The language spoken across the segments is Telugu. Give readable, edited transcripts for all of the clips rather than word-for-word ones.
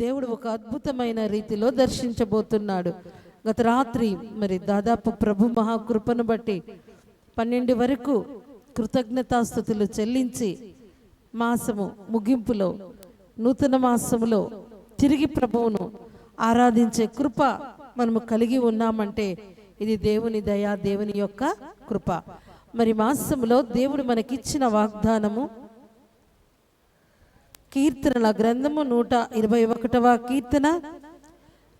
దేవుడు ఒక అద్భుతమైన రీతిలో దర్శించబోతున్నాడు. గత రాత్రి మరి దాదాపు ప్రభు మహాకృపను బట్టి 12 వరకు కృతజ్ఞతాస్తుతులు చెల్లించి మాసము ముగింపులో నూతన మాసములో తిరిగి ప్రభువును ఆరాధించే కృప మనము కలిగి ఉన్నామంటే ఇది దేవుని దయ, దేవుని యొక్క కృప. మరి మాసములో దేవుడు మనకిచ్చిన వాగ్దానము కీర్తనల గ్రంథము 121వ కీర్తన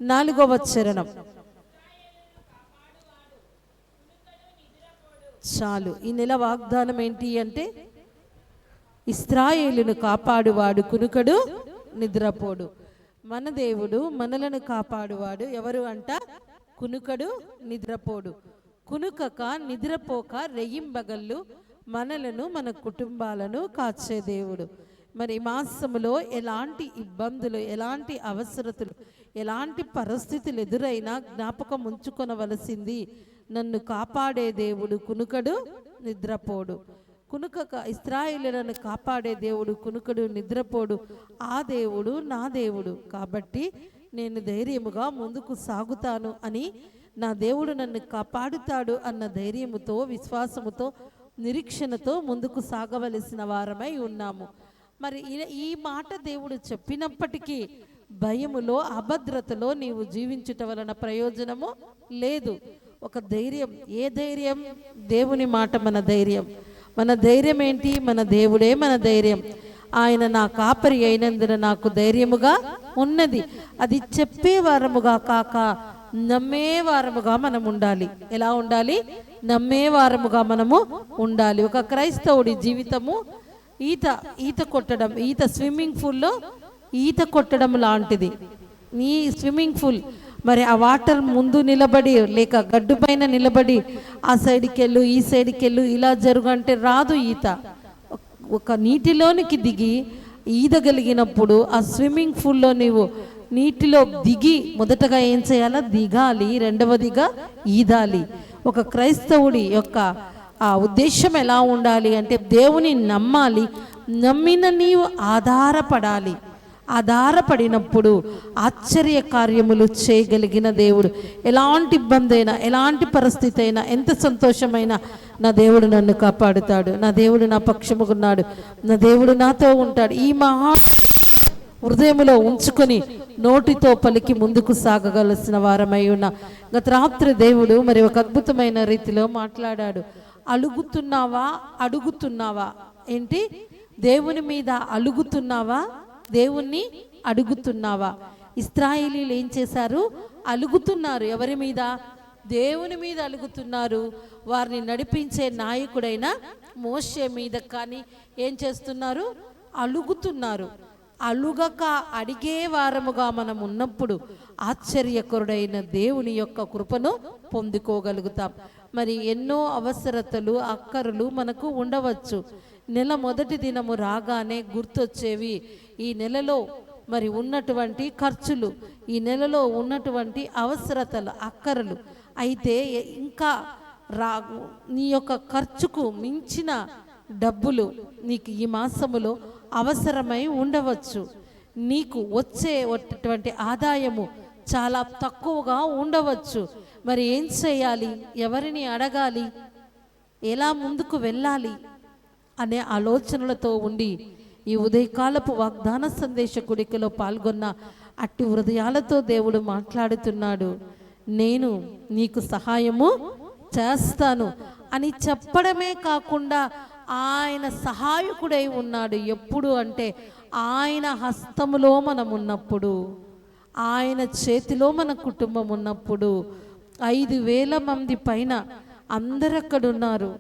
4వ చరణం. చాలు. ఈ నెల వాగ్దానం ఏంటి అంటే ఇశ్రాయేలును కాపాడువాడు కునుకడు నిద్రపోడు. మన దేవుడు మనలను కాపాడువాడు ఎవరు అంట? కునుకడు నిద్రపోడు. కునుకక నిద్రపోక రెయ్యింబగళ్ళు మనలను మన కుటుంబాలను కాచే దేవుడు. మరి మాసములో ఎలాంటి ఇబ్బందులు, ఎలాంటి అవసరతలు, ఎలాంటి పరిస్థితులు ఎదురైనా జ్ఞాపకం ఉంచుకొనవలసింది, నన్ను కాపాడే దేవుడు కునుకడు నిద్రపోడు. కునుకక ఇశ్రాయేలులను కాపాడే దేవుడు కునుకడు నిద్రపోడు. ఆ దేవుడు నా దేవుడు కాబట్టి నేను ధైర్యముగా ముందుకు సాగుతాను అని, నా దేవుడు నన్ను కాపాడుతాడు అన్న ధైర్యముతో, విశ్వాసముతో, నిరీక్షణతో ముందుకు సాగవలసిన వారమై ఉన్నాము. మరి ఈ మాట దేవుడు చెప్పినప్పటికీ భయములో, అభద్రతలో నీవు జీవించుట వలన ప్రయోజనము లేదు. ఒక ధైర్యం. ఏ ధైర్యం? దేవుని మాట మన ధైర్యం. మన ధైర్యం ఏంటి? మన దేవుడే మన ధైర్యం. ఆయన నా కాపరి అయినందున నాకు ధైర్యముగా ఉన్నది. అది చెప్పేవారముగా కాక నమ్మేవారముగా మనం ఉండాలి. ఎలా ఉండాలి? నమ్మేవారముగా మనము ఉండాలి. ఒక క్రైస్తవుడి జీవితము ఈత కొట్టడం, స్విమ్మింగ్ పూల్లో ఈత కొట్టడం లాంటిది. ఈ స్విమ్మింగ్ పూల్ మరి ఆ వాటర్ ముందు నిలబడి లేక గడ్డు పైన నిలబడి ఆ సైడ్కి వెళ్ళు, ఈ సైడ్కి వెళ్ళు, ఇలా జరుగు అంటే రాదు ఈత. ఒక నీటిలోనికి దిగి ఈదగలిగినప్పుడు ఆ స్విమ్మింగ్ పూల్లో నీవు నీటిలో దిగి మొదటగా ఏం చేయాలా? దిగాలి. రెండవదిగా ఈదాలి. ఒక క్రైస్తవుడి యొక్క ఆ ఉద్దేశం ఎలా ఉండాలి అంటే దేవుని నమ్మాలి. నమ్మిన నీవు ఆధారపడాలి. ఆధారపడినప్పుడు ఆశ్చర్య కార్యములు చేయగలిగిన దేవుడు. ఎలాంటి ఇబ్బంది అయినా, ఎలాంటి పరిస్థితి అయినా, ఎంత సంతోషమైనా నా దేవుడు నన్ను కాపాడుతాడు, నా దేవుడు నా పక్షముకున్నాడు, నా దేవుడు నాతో ఉంటాడు. ఈ మహా హృదయములో ఉంచుకొని నోటితో పలికి ముందుకు సాగవలసిన వారమై ఉన్న గత రాత్రి దేవుడు మరి ఒక అద్భుతమైన రీతిలో మాట్లాడాడు. అలుగుతున్నావా, అడుగుతున్నావా? ఏంటి? దేవుని మీద అలుగుతున్నావా, దేవుణ్ణి అడుగుతున్నావా? ఇశ్రాయేలీయులు ఏం చేశారు? అలుగుతున్నారు. ఎవరి మీద? దేవుని మీద అలుగుతున్నారు. వారిని నడిపించే నాయకుడైన మోషే మీద కానీ ఏం చేస్తున్నారు? అలుగుతున్నారు. అలుగక అడిగే వారముగా మనం ఉన్నప్పుడు ఆశ్చర్యకరుడైన దేవుని యొక్క కృపను పొందుకోగలుగుతాం. మరి ఎన్నో అవసరతలు, అక్కరలు మనకు ఉండవచ్చు. నెల మొదటి దినము రాగానే గుర్తొచ్చేవి ఈ నెలలో మరి ఉన్నటువంటి ఖర్చులు, ఈ నెలలో ఉన్నటువంటి అవసరతలు, అక్కరలు. అయితే ఇంకా నీ యొక్క ఖర్చుకు మించిన డబ్బులు నీకు ఈ మాసములో అవసరమై ఉండవచ్చు. నీకు వచ్చేటువంటి ఆదాయము చాలా తక్కువగా ఉండవచ్చు. మరి ఏం చేయాలి? ఎవరిని అడగాలి? ఎలా ముందుకు వెళ్ళాలి అనే ఆలోచనలతో ఉండి ఈ ఉదయకాలపు వాగ్దాన సందేశ కుడికలో పాల్గొన్న అట్టి హృదయాలతో దేవుడు మాట్లాడుతున్నాడు. నేను నీకు సహాయము చేస్తాను అని చెప్పడమే కాకుండా ఆయన సహాయకుడై ఉన్నాడు. ఎప్పుడు అంటే ఆయన హస్తములో మనం ఉన్నప్పుడు, ఆయన చేతిలో మన కుటుంబం ఉన్నప్పుడు. 5,000 మంది పైన అందరు అక్కడ ఉన్నారు.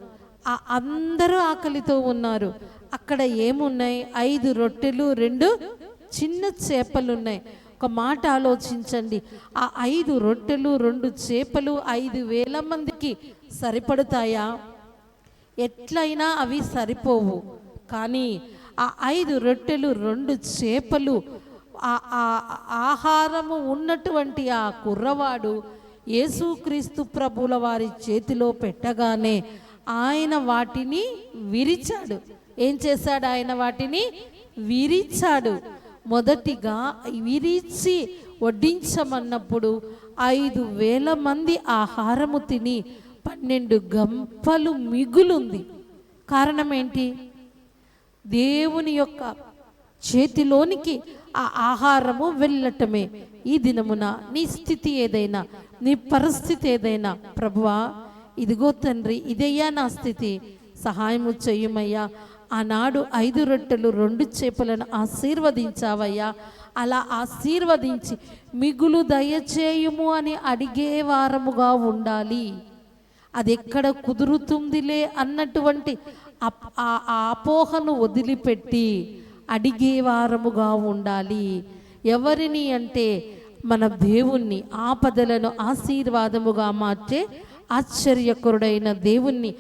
అందరూ ఆకలితో ఉన్నారు. అక్కడ ఏమున్నాయి? 5 రొట్టెలు 2 చిన్న చేపలు ఉన్నాయి. ఒక మాట ఆలోచించండి. ఆ 5 రొట్టెలు 2 చేపలు 5,000 మందికి సరిపడతాయా? ఎట్లయినా అవి సరిపోవు. కానీ ఆ 5 రొట్టెలు 2 చేపలు ఆహారము ఉన్నటువంటి ఆ కుర్రవాడు యేసుక్రీస్తు ప్రభుల వారి చేతిలో పెట్టగానే ఆయన వాటిని విరిచాడు. ఏం చేశాడు? ఆయన వాటిని విరిచాడు. మొదటిగా విరిచి వడ్డించమన్నప్పుడు 5,000 మంది ఆహారము తిని 12 గంపలు మిగులుంది. కారణం ఏంటి? దేవుని యొక్క చేతిలోనికి ఆ ఆహారము వెళ్ళటమే. ఈ దినమున నీ స్థితి ఏదైనా, నీ పరిస్థితి ఏదైనా, ప్రభువా ఇదిగో తండ్రి, ఇదయ్యా నా స్థితి, సహాయము చెయ్యమయ్యా. ఆనాడు 5 రొట్టెలు 2 చేపలను ఆశీర్వదించావయ్యా. అలా ఆశీర్వదించి మిగులు దయచేయుము అని అడిగే వారముగా ఉండాలి. అది ఎక్కడ కుదురుతుందిలే అన్నటువంటి అపోహను వదిలిపెట్టి అడిగే వారముగా ఉండాలి. ఎవరిని అంటే మన దేవుణ్ణి, ఆపదలను ఆశీర్వాదముగా మార్చే ఆశ్చర్యకరుడైన దేవుణ్ణి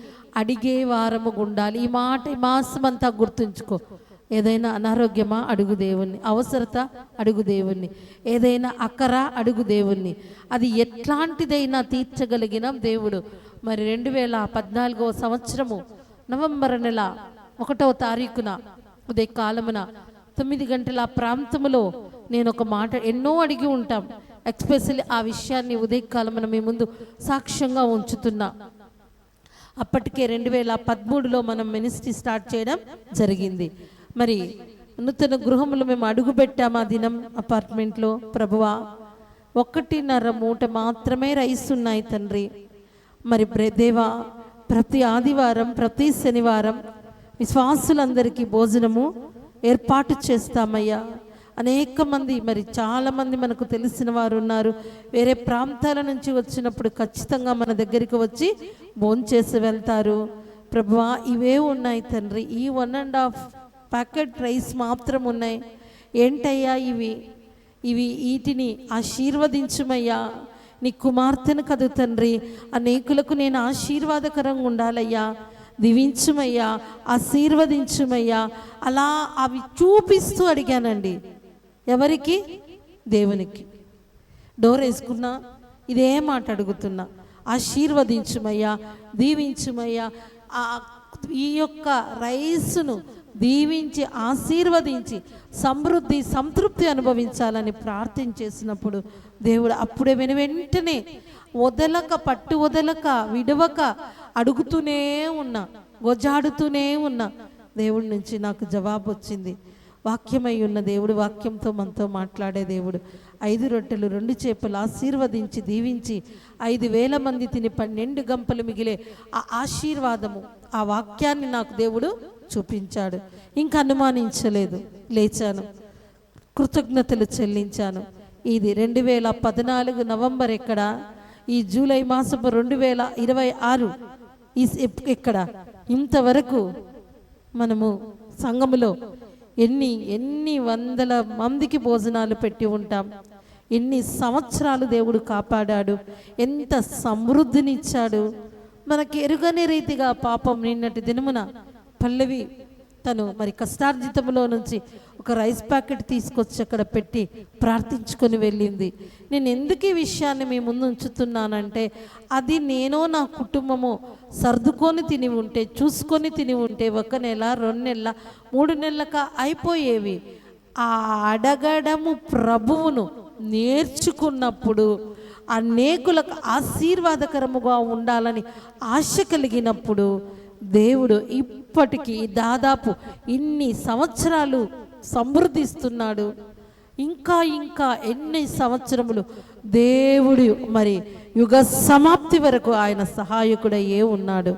అడిగే వారముగా ఉండాలి. ఈ మాట ఈ మాసమంతా గుర్తుంచుకో. ఏదైనా అనారోగ్యమా, అడుగు దేవుణ్ణి. అవసరత, అడుగు దేవుణ్ణి. ఏదైనా అక్కరా, అడుగు దేవుణ్ణి. అది ఎట్లాంటిదైనా తీర్చగలిగిన దేవుడు. మరి 2014వ సంవత్సరము నవంబర్ నెల 1వ తారీఖున ఉదయకాలమున 9 గంటల ప్రాంతములో నేను ఒక మాట ఎన్నో అడిగి ఉంటాం. ఎక్స్పెషల్లీ ఆ విషయాన్ని ఉదయకాలమున మీ ముందు సాక్ష్యంగా ఉంచుతున్నా. అప్పటికే 2013లో మనం మినిస్ట్రీ స్టార్ట్ చేయడం జరిగింది. మరి నూతన గృహంలో మేము అడుగుపెట్టాము. ఆ దినం అపార్ట్మెంట్లో, ప్రభువా 1.5 మూట మాత్రమే రైస్ ఉన్నాయి తండ్రి. మరి దేవా, ప్రతి ఆదివారం ప్రతి శనివారం విశ్వాసులందరికీ భోజనము ఏర్పాటు చేస్తామయ్యా. అనేక మంది, మరి చాలామంది మనకు తెలిసిన వారు ఉన్నారు. వేరే ప్రాంతాల నుంచి వచ్చినప్పుడు ఖచ్చితంగా మన దగ్గరికి వచ్చి భోంచేసి వెళ్తారు. ప్రభువా ఇవే ఉన్నాయి తండ్రి, ఈ 1.5 ప్యాకెట్ రైస్ మాత్రం ఉన్నాయి. ఏంటయ్యా ఇవి? వీటిని ఆశీర్వదించుమయ్యా. నీ కుమార్తెను కదు తండ్రి, అనేకులకు నేను ఆశీర్వాదకరంగా ఉండాలయ్యా. దీవించుమయ్యా, ఆశీర్వదించుమయ్యా. అలా అవి చూపిస్తూ అడిగానండి. ఎవరికి? దేవునికి. డోర్ వేసుకున్నా ఇదే మాట అడుగుతున్నా, ఆశీర్వదించుమయ్యా, దీవించుమయ్యా. ఈ యొక్క రైసును దీవించి ఆశీర్వదించి సమృద్ధి సంతృప్తి అనుభవించాలని ప్రార్థన చేసినప్పుడు దేవుడు అప్పుడే వెంటనే వదలక, పట్టు వదలక, విడవక అడుగుతూనే ఉన్నా, గొజాడుతూనే ఉన్నా. దేవుడి నుంచి నాకు జవాబు వచ్చింది. వాక్యమై ఉన్న దేవుడు, వాక్యంతో మనతో మాట్లాడే దేవుడు. 5 రొట్టెలు 2 చేపలు ఆశీర్వదించి దీవించి 5,000 మంది తిని 12 గంపలు మిగిలే ఆ ఆశీర్వాదము, ఆ వాక్యాన్ని నాకు దేవుడు చూపించాడు. ఇంకా అనుమానించలేదు, లేచాను, కృతజ్ఞతలు చెల్లించాను. ఇది 2014 నవంబర్ ఎక్కడ, ఈ జూలై మాసపు 2026 ఎక్కడ. ఇంతవరకు మనము సంఘములో ఎన్ని వందల మందికి భోజనాలు పెట్టి ఉంటాం. ఎన్ని సంవత్సరాలు దేవుడు కాపాడాడు, ఎంత సమృద్ధినిచ్చాడు. మనకి ఎరుగని రీతిగా పాపం నిన్నటి దినమున పల్లవి తను మరి కష్టార్జితంలో నుంచి ఒక రైస్ ప్యాకెట్ తీసుకొచ్చి అక్కడ పెట్టి ప్రార్థించుకొని వెళ్ళింది. నేను ఎందుకు ఈ విషయాన్ని మీ ముందు ఉంచుతున్నానంటే, అది నేనో నా కుటుంబమో సర్దుకొని తిని ఉంటే, చూసుకొని తిని ఉంటే 1 నెల 2 నెలల 3 నెలలక అయిపోయేవి. ఆ అడగడము ప్రభువును నేర్చుకున్నప్పుడు, అనేకులకు ఆశీర్వాదకరముగా ఉండాలని ఆశ కలిగినప్పుడు దేవుడు ఇప్పటికీ దాదాపు ఇన్ని సంవత్సరాలు సమృద్ధిస్తున్నాడు. ఇంకా ఎన్ని సంవత్సరములు దేవుడు మరి యుగ సమాప్తి వరకు ఆయన సహాయకుడయ్యే ఉన్నాడు.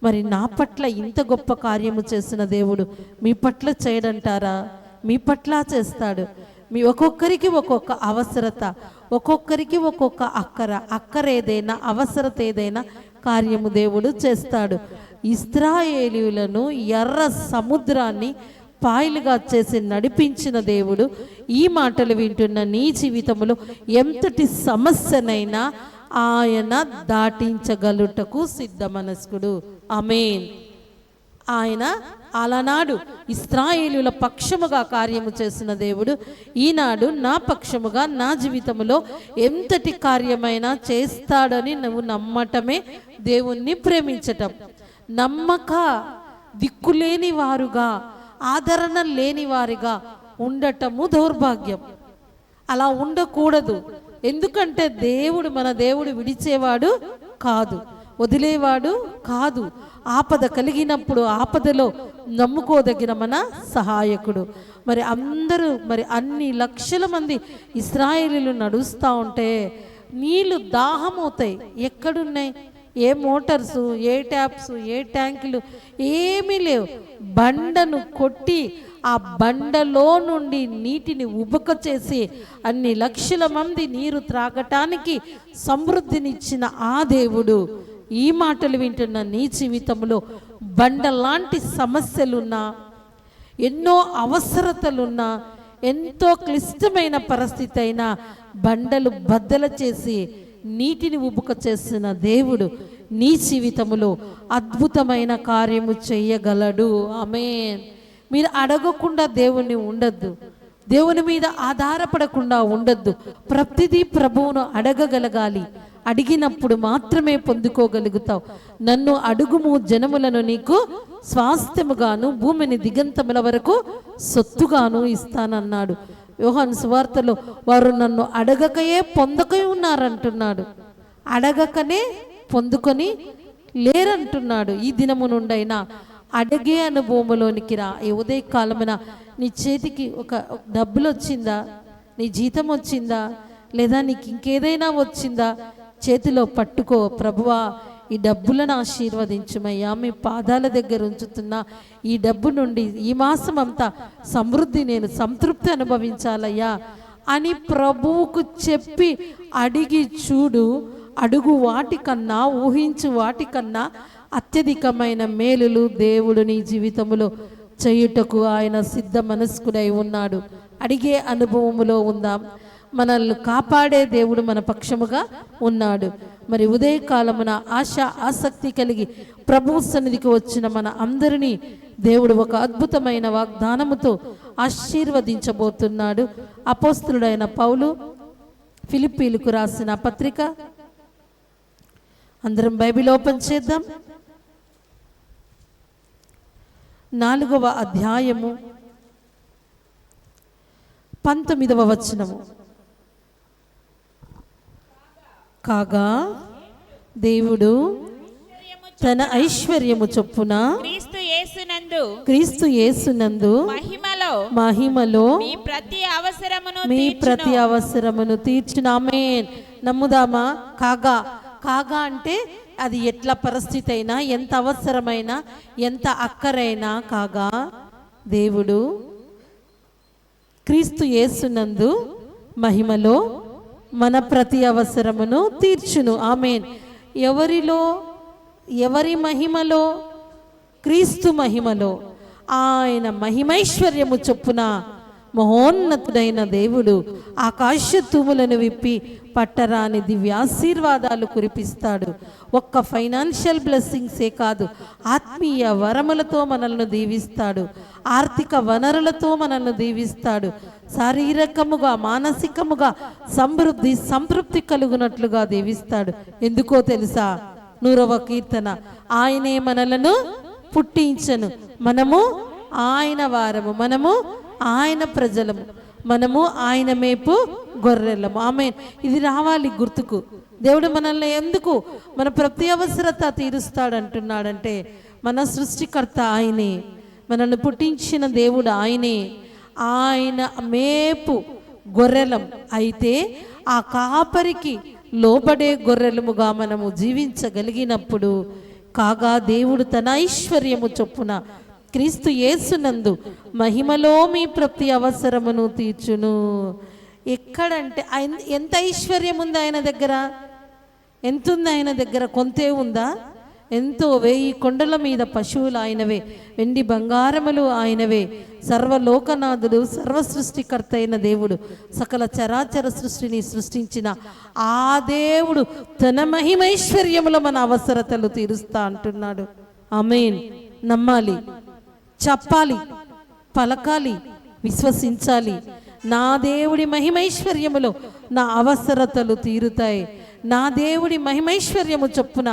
మరి నా పట్ల ఇంత గొప్ప కార్యము చేసిన దేవుడు మీ పట్ల చేయడంటారా? మీ పట్ల చేస్తాడు. మీ ఒక్కొక్కరికి ఒక్కొక్క అవసరత, ఒక్కొక్కరికి ఒక్కొక్క అక్కర ఏదైనా, అవసరత ఏదైనా కార్యము దేవుడు చేస్తాడు. ఇశ్రాయేలీయులను ఎర్ర సముద్రాన్ని పాయలుగా చేసి నడిపించిన దేవుడు ఈ మాటలు వింటున్న నీ జీవితంలో ఎంతటి సమస్యనైనా ఆయన దాటించగలుటకు సిద్ధ మనస్కుడు. ఆమేన్. ఆయన అలనాడు ఇశ్రాయేలుల పక్షముగా కార్యము చేసిన దేవుడు ఈనాడు నా పక్షముగా నా జీవితంలో ఎంతటి కార్యమైనా చేస్తాడని నువ్వు నమ్మటమే దేవుణ్ణి ప్రేమించటం. నమ్మక దిక్కులేని వారుగా, ఆదరణ లేని వారిగా ఉండటము దౌర్భాగ్యం. అలా ఉండకూడదు. ఎందుకంటే మన దేవుడు విడిచేవాడు కాదు, వదిలేవాడు కాదు. ఆపద కలిగినప్పుడు ఆపదలో నమ్ముకోదగిన మన సహాయకుడు. మరి అన్ని లక్షల మంది ఇశ్రాయేలీలు నడుస్తూ ఉంటే నీళ్లు దాహమవుతాయి. ఎక్కడున్నాయి? ఏ మోటార్సు, ఏ ట్యాప్స్, ఏ ట్యాంకులు ఏమీ లేవు. బండను కొట్టి ఆ బండలో నుండి నీటిని ఉబక చేసి అన్ని లక్షల మంది నీరు త్రాగటానికి సమృద్ధినిచ్చిన ఆ దేవుడు ఈ మాటలు వింటున్న నీ జీవితంలో బండలాంటి సమస్యలున్నా, ఎన్నో అవసరతలున్నా, ఎంతో క్లిష్టమైన పరిస్థితి అయినా బండలు బద్దలు చేసి నీటిని ఉబుక చేసిన దేవుడు నీ జీవితంలో అద్భుతమైన కార్యము చేయగలడు. ఆమేన్. మీరు అడగకుండా దేవుణ్ణి ఉండొద్దు, దేవుని మీద ఆధారపడకుండా ఉండొద్దు. ప్రతిదీ ప్రభువును అడగగలగాలి. అడిగినప్పుడు మాత్రమే పొందుకోగలుగుతావు. నన్ను అడుగుము, జనములను నీకు స్వాస్థ్యముగాను భూమిని దిగంతముల వరకు సొత్తుగాను ఇస్తానన్నాడు. యోహాను సువార్తలో వారు నన్ను అడగకయే పొందకై ఉన్నారంటున్నాడు. అడగకనే పొందుకొని లేరంటున్నాడు. ఈ దినము నుండైనా అడిగే అనుభవంలోనికి రా. ఈ ఉదయకాలమున నీ చేతికి ఒక డబ్బులు వచ్చిందా, నీ జీతం వచ్చిందా, లేదా నీకు ఇంకేదైనా వచ్చిందా, చేతిలో పట్టుకో. ప్రభువా, ఈ డబ్బులను ఆశీర్వదించుమయ్యా, మీ పాదాల దగ్గర ఉంచుతున్నా. ఈ డబ్బు నుండి ఈ మాసం అంతా సమృద్ధి, నేను సంతృప్తి అనుభవించాలయ్యా అని ప్రభువుకు చెప్పి అడిగి చూడు. అడుగు వాటికన్నా, ఊహించు వాటికన్నా అత్యధికమైన మేలులు దేవుడు నీ జీవితంలో చేయుటకు ఆయన సిద్ధ మనస్కుడై ఉన్నాడు. అడిగే అనుభవములో ఉందాం. మనల్ని కాపాడే దేవుడు మన పక్షముగా ఉన్నాడు. మరి ఉదయకాలమున ఆశ ఆసక్తి కలిగి ప్రభు సన్నిధికి వచ్చిన మన అందరినీ దేవుడు ఒక అద్భుతమైన వాగ్దానముతో ఆశీర్వదించబోతున్నాడు. అపోస్తలుడైన పౌలు ఫిలిప్పీలకు రాసిన పత్రిక, అందరం బైబిల్ ఓపెన్ చేద్దాం. 4వ అధ్యాయము 19వ వచనము. కాగా దేవుడు తన ఐశ్వర్యము చొప్పున క్రీస్తు యేసునందు మహిమలో మీ ప్రతి అవసరమును తీర్చును. ఆమేన్. నమ్ముదామా? కాగా కాగా అంటే అది ఎట్లా పరిస్థితి అయినా, ఎంత అవసరమైనా, ఎంత అక్కరైనా కాగా దేవుడు క్రీస్తు యేసునందు మహిమలో మన ప్రతి అవసరమును తీర్చును. ఆమేన్. ఎవరిలో? ఎవరి మహిమలో? క్రీస్తు మహిమలో. ఆయన మహిమైశ్వర్యము చొప్పున మహోన్నతుడైన దేవుడు ఆకాశ తూములను విప్పి పట్టరాని దివ్యాశీర్వాదాలు కురిపిస్తాడు. ఒక్క ఫైనాన్షియల్ బ్లెస్సింగ్సే కాదు, ఆత్మీయ వరములతో మనల్ని దీవిస్తాడు. ఆర్థిక వనరులతో మనల్ని దీవిస్తాడు. శారీరకముగా, మానసికముగా సంతృప్తి కలుగునట్లుగా దీవిస్తాడు. ఎందుకో తెలుసా? 100వ కీర్తన, ఆయనే మనలను పుట్టించను, మనము ఆయన వారము, మనము ఆయన ప్రజలము, మనము ఆయన మేపు గొర్రెలము. ఆమేన్. ఇది రావాలి గుర్తుకు. దేవుడు మనల్ని ఎందుకు మన ప్రతి అవసరత తీరుస్తాడంటున్నాడంటే, మన సృష్టికర్త ఆయనే, మనల్ని పుట్టించిన దేవుడు ఆయనే. ఆయన మేపు గొర్రెలం అయితే ఆ కాపరికి లోబడే గొర్రెలముగా మనము జీవించగలిగినప్పుడు, కాగా దేవుడు తన ఐశ్వర్యము చొప్పున క్రీస్తు యేసునందు మహిమలో మీ ప్రతి అవసరమును తీర్చును. ఎక్కడంటే ఎంత ఐశ్వర్యం ఉంది ఆయన దగ్గర? ఎంత ఉంది ఆయన దగ్గర? కొంతే ఉందా? ఎంతో. 1000 కొండల మీద పశువులు ఆయనవే, వెండి బంగారములు ఆయనవే. సర్వలోకనాథుడు, సర్వ సృష్టికర్త అయిన దేవుడు, సకల చరాచర సృష్టిని సృష్టించిన ఆ దేవుడు తన మహిమైశ్వర్యములో మన అవసరతలు తీరుస్తా అంటున్నాడు. ఆమేన్. నమ్మాలి, చెప్పాలి, పలకాలి, విశ్వసించాలి. నా దేవుడి మహిమైశ్వర్యములో నా అవసరతలు తీరుతాయి. నా దేవుడి మహిమైశ్వర్యము చొప్పున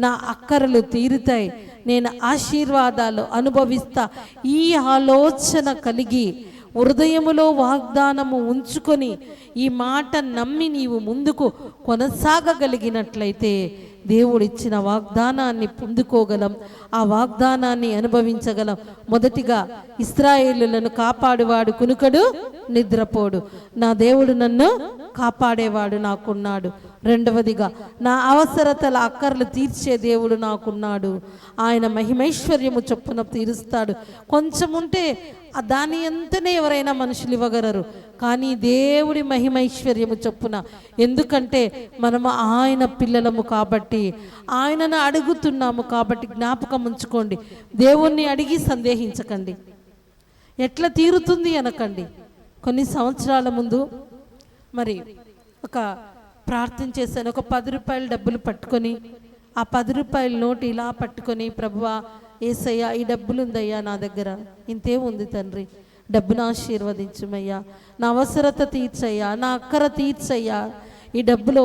నా అక్కరలు తీరుతాయి. నేను ఆశీర్వాదాలు అనుభవిస్తా. ఈ ఆలోచన కలిగి హృదయములో వాగ్దానము ఉంచుకొని ఈ మాట నమ్మి నీవు ముందుకు కొనసాగగలిగినట్లయితే దేవుడిచ్చిన వాగ్దానాన్ని పొందుకోగలం, ఆ వాగ్దానాన్ని అనుభవించగలం. మొదటిగా ఇశ్రాయేలులను కాపాడువాడు కునుకడు నిద్రపోడు. నా దేవుడు నన్ను కాపాడేవాడు నాకున్నాడు. రెండవదిగా నా అవసరతల అక్కర్లు తీర్చే దేవుడు నాకున్నాడు. ఆయన మహిమైశ్వర్యము చొప్పున తీరుస్తాడు. కొంచెం ఉంటే దాని అంతనే ఎవరైనా మనుషులు ఇవ్వగలరు, కానీ దేవుడి మహిమైశ్వర్యము చొప్పున. ఎందుకంటే మనము ఆయన పిల్లలము కాబట్టి, ఆయనను అడుగుతున్నాము కాబట్టి. జ్ఞాపకం ఉంచుకోండి, దేవుణ్ణి అడిగి సందేహించకండి. ఎట్లా తీరుతుంది అనకండి. కొన్ని సంవత్సరాల ముందు మరి ఒక ప్రార్థన చేశాను. ఒక 10 రూపాయల డబ్బులు పట్టుకొని, ఆ 10 రూపాయల నోటు ఇలా పట్టుకొని, ప్రభువా యేసయ్యా ఈ డబ్బులు ఉందయ్యా నా దగ్గర, ఇంతే ఉంది తండ్రి, డబ్బును ఆశీర్వదించుమయ్యా, నా అవసరత తీర్చయ్యా, నా అక్కర తీర్చయ్యా, ఈ డబ్బులో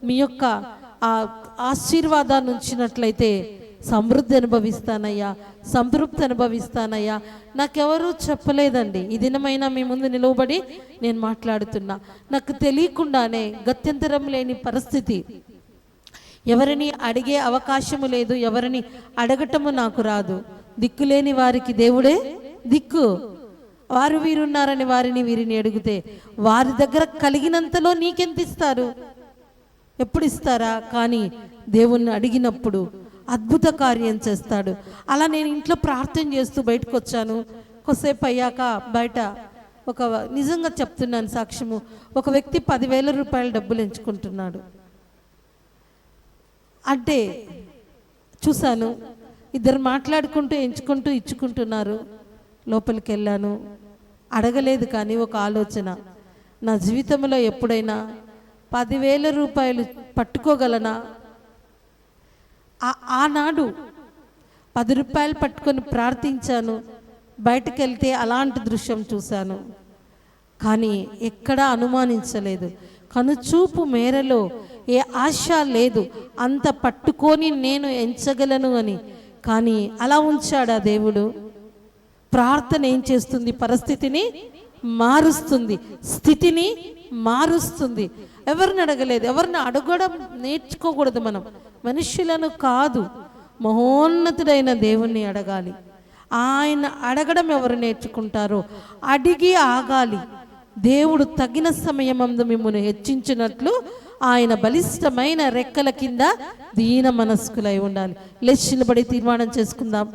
మీ యొక్క ఆ ఆశీర్వాదాన్ని ఉంచినట్లయితే సమృద్ధి అనుభవిస్తానయ్యా, సంతృప్తి అనుభవిస్తానయ్యా. నాకెవరూ చెప్పలేదండి. ఈ దినమైనా మీ ముందు నిలవబడి నేను మాట్లాడుతున్నా. నాకు తెలియకుండానే గత్యంతరం లేని పరిస్థితి, ఎవరిని అడిగే అవకాశము లేదు, ఎవరిని అడగటము నాకు రాదు. దిక్కులేని వారికి దేవుడే దిక్కు. వారు వీరున్నారని వారిని వీరిని అడిగితే వారి దగ్గర కలిగినంతలో నీకెంత ఇస్తారు? ఎప్పుడు ఇస్తారా? కానీ దేవుణ్ణి అడిగినప్పుడు అద్భుత కార్యం చేస్తాడు. అలా నేను ఇంట్లో ప్రార్థన చేస్తూ బయటకు వచ్చాను. కొద్దిసేపు అయ్యాక బయట నిజంగా చెప్తున్నాను సాక్ష్యము, ఒక వ్యక్తి 10,000 రూపాయల డబ్బులు ఎంచుకుంటున్నాడు. అంటే చూశాను, ఇద్దరు మాట్లాడుకుంటూ ఎంచుకుంటూ ఇచ్చుకుంటున్నారు. లోపలికి వెళ్ళాను, అడగలేదు. కానీ ఒక ఆలోచన, నా జీవితంలో ఎప్పుడైనా 10,000 రూపాయలు పట్టుకోగలనా? ఆనాడు 10 రూపాయలు పట్టుకొని ప్రార్థించాను. బయటకు వెళ్తే అలాంటి దృశ్యం చూశాను. కానీ ఎక్కడా అనుమానించలేదు. కనుచూపు మేరలో ఏ ఆశ లేదు, అంత పట్టుకొని నేను ఎంచగలను అని. కానీ అలా ఉంచాడా దేవుడు? ప్రార్థన ఏం చేస్తుంది? పరిస్థితిని మారుస్తుంది, స్థితిని మారుస్తుంది. ఎవరిని అడగలేదు, ఎవరిని అడగడం నేర్చుకోకూడదు. మనం మనుష్యులను కాదు, మహోన్నతుడైన దేవుణ్ణి అడగాలి. ఆయన అడగడం ఎవరు నేర్చుకుంటారో అడిగి ఆగాలి. దేవుడు తగిన సమయమందు మిమ్మల్ని హెచ్చించినట్లు ఆయన బలిష్టమైన రెక్కల కింద దీన మనస్కులై ఉండాలి. లేచి నిలబడి తీర్మానం చేసుకుందాం.